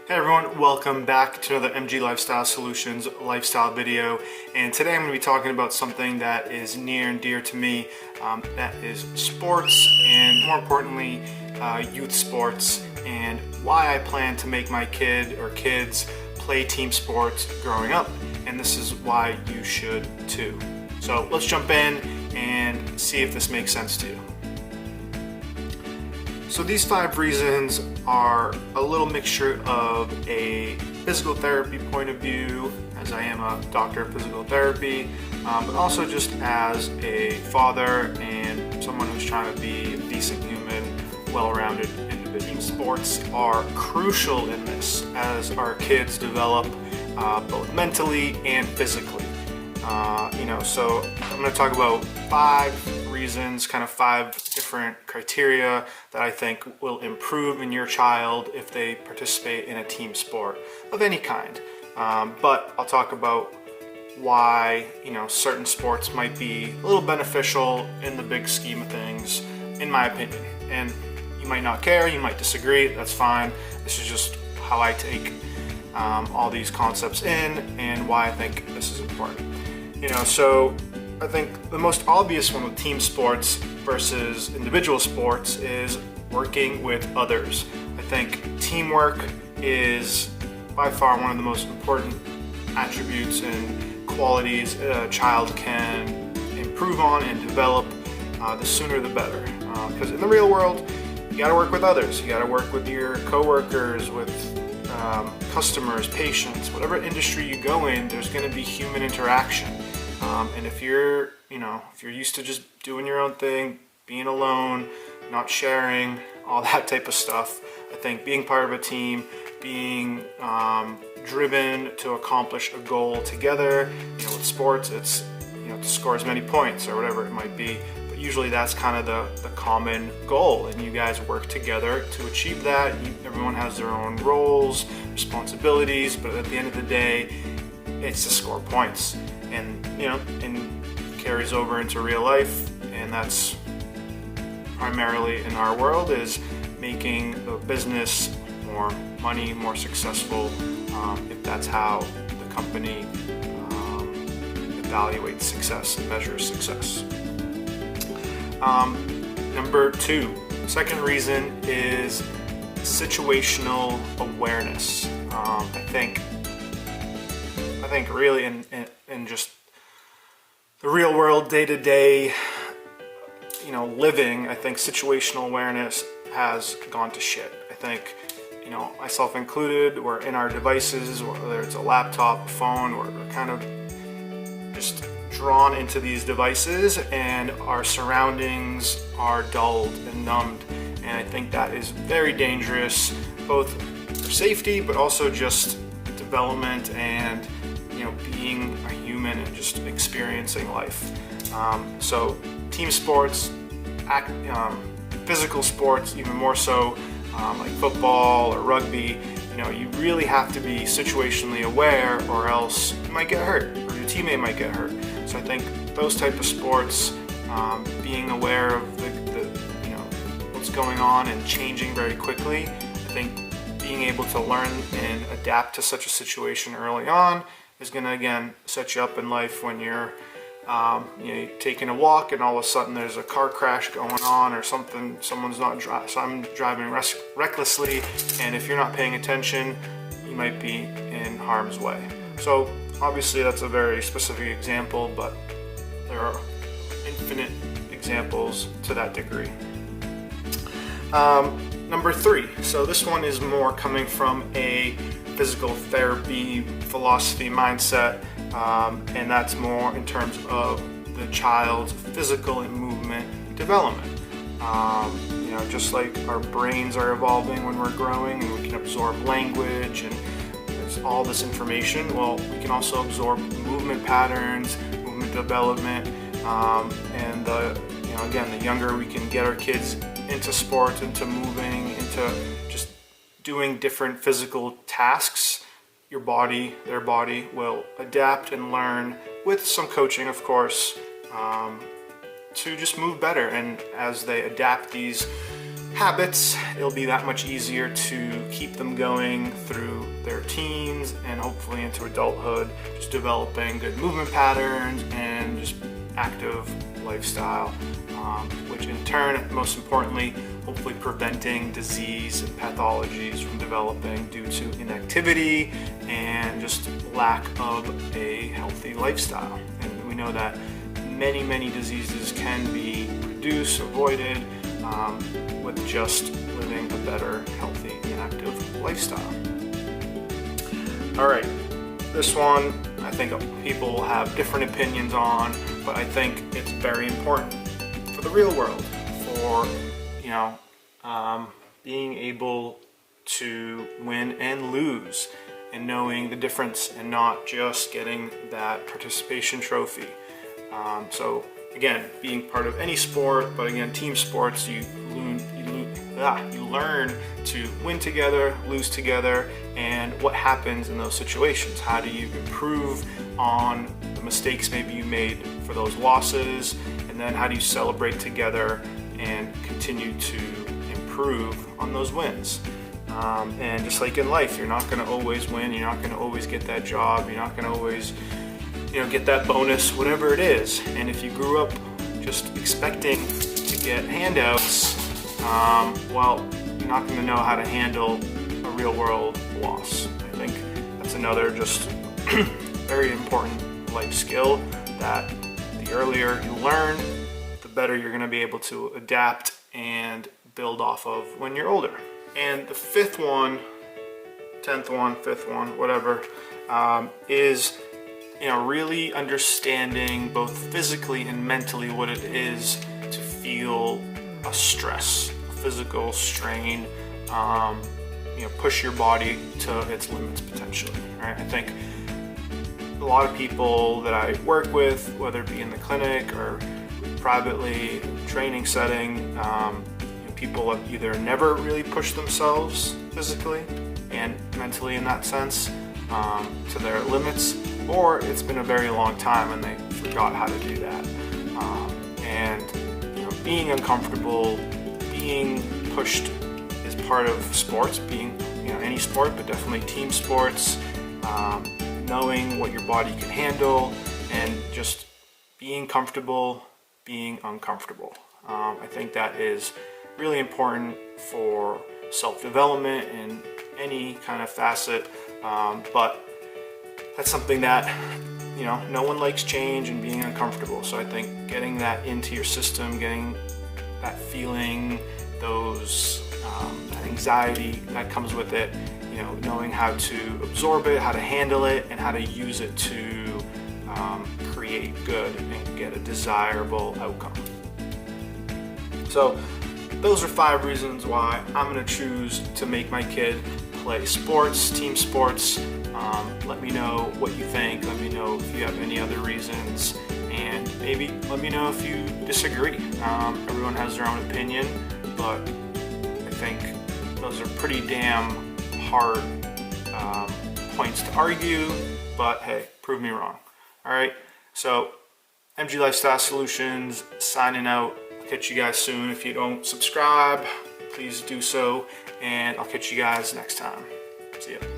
Hey everyone, welcome back to another MG Lifestyle Solutions lifestyle video. And today I'm going to be talking about something that is near and dear to me, that is sports, and more importantly, youth sports, and why I plan to make my kid or kids play team sports growing up. And this is why you should too. So let's jump in and see if this makes sense to you. So these 5 reasons are a little mixture of a physical therapy point of view, as I am a doctor of physical therapy, but also just as a father and someone who's trying to be a decent human, well-rounded individual. Sports are crucial in this as our kids develop both mentally and physically. So I'm going to talk about 5 reasons, kind of 5 different criteria that I think will improve in your child if they participate in a team sport of any kind. But I'll talk about why, certain sports might be a little beneficial in the big scheme of things, in my opinion. And you might not care, you might disagree, that's fine. This is just how I take all these concepts in and why I think this is important. So I think the most obvious one with team sports versus individual sports is working with others. I think teamwork is by far one of the most important attributes and qualities a child can improve on and develop. The sooner the better. Because in the real world, you got to work with others. You got to work with your coworkers, with customers, patients, whatever industry you go in, there's going to be human interaction. And if you're used to just doing your own thing, being alone, not sharing, all that type of stuff, I think being part of a team, being driven to accomplish a goal together, with sports, it's, to score as many points or whatever it might be. But usually that's kind of the common goal, and you guys work together to achieve that. Everyone has their own roles, responsibilities, but at the end of the day, it's to score points. And carries over into real life, and that's primarily in our world is making the business more money, more successful, if that's how the company evaluates success and measures success. Number 2, second reason is situational awareness. I think really in just the real world, day-to-day, living, I think situational awareness has gone to shit. I think, myself included, we're in our devices, whether it's a laptop, phone, we're kind of just drawn into these devices, and our surroundings are dulled and numbed. And I think that is very dangerous, both for safety, but also just development and being a human and just experiencing life. So team sports, physical sports, even more so, like football or rugby, you really have to be situationally aware, or else you might get hurt, or your teammate might get hurt. So I think those type of sports, being aware of the what's going on and changing very quickly, I think being able to learn and adapt to such a situation early on is going to, again, set you up in life when you're taking a walk and all of a sudden there's a car crash going on or something, someone's not driving recklessly, and if you're not paying attention, you might be in harm's way. So obviously that's a very specific example, but there are infinite examples to that degree. Number 3, so this one is more coming from a physical therapy philosophy mindset, and that's more in terms of the child's physical and movement development. Just like our brains are evolving when we're growing, and we can absorb language and there's all this information, well, we can also absorb movement patterns, movement development, and again, the younger we can get our kids into sports, into moving, into just doing different physical tasks, their body will adapt and learn, with some coaching of course, to just move better. And as they adapt these habits, it'll be that much easier to keep them going through their teens and hopefully into adulthood, just developing good movement patterns and just active lifestyle, which in turn, most importantly, hopefully preventing disease and pathologies from developing due to inactivity and just lack of a healthy lifestyle. And we know that many diseases can be reduced, avoided, with just living a better, healthy, and active lifestyle. All right, this one I think people have different opinions on, but I think it's very important for the real world, for being able to win and lose, and knowing the difference, and not just getting that participation trophy. So again, being part of any sport, but again, team sports, you learn to win together, lose together, and what happens in those situations. How do you improve on the mistakes maybe you made for those losses, and then how do you celebrate together and continue to improve on those wins? And just like in life, you're not going to always win, you're not going to always get that job, you're not going to always get that bonus, whatever it is. And if you grew up just expecting to get handouts, well, you're not going to know how to handle a real world loss. I think that's another just very important life skill that the earlier you learn, the better you're going to be able to adapt and build off of when you're older. And the fifth one, 10th one, 5th one, whatever, is really understanding both physically and mentally what it is to feel a stress, a physical strain, push your body to its limits potentially, right? I think a lot of people that I work with, whether it be in the clinic or privately, training setting, people have either never really pushed themselves physically and mentally in that sense to their limits, or it's been a very long time and they forgot how to do that. And being uncomfortable, being pushed is part of sports, being any sport, but definitely team sports, knowing what your body can handle, and just being comfortable, being uncomfortable. I think that is really important for self-development in any kind of facet, but that's something that no one likes change and being uncomfortable. So I think getting that into your system, getting that feeling, that anxiety that comes with it, knowing how to absorb it, how to handle it, and how to use it to create good and get a desirable outcome. So those are 5 reasons why I'm going to choose to make my kid play sports, team sports. Let me know what you think. Let me know if you have any other reasons, and maybe let me know if you disagree. Everyone has their own opinion, but I think those are pretty damn hard points to argue, but hey, prove me wrong. All right, so MG Lifestyle Solutions signing out. I'll catch you guys soon. If you don't subscribe, please do so, and I'll catch you guys next time. See ya.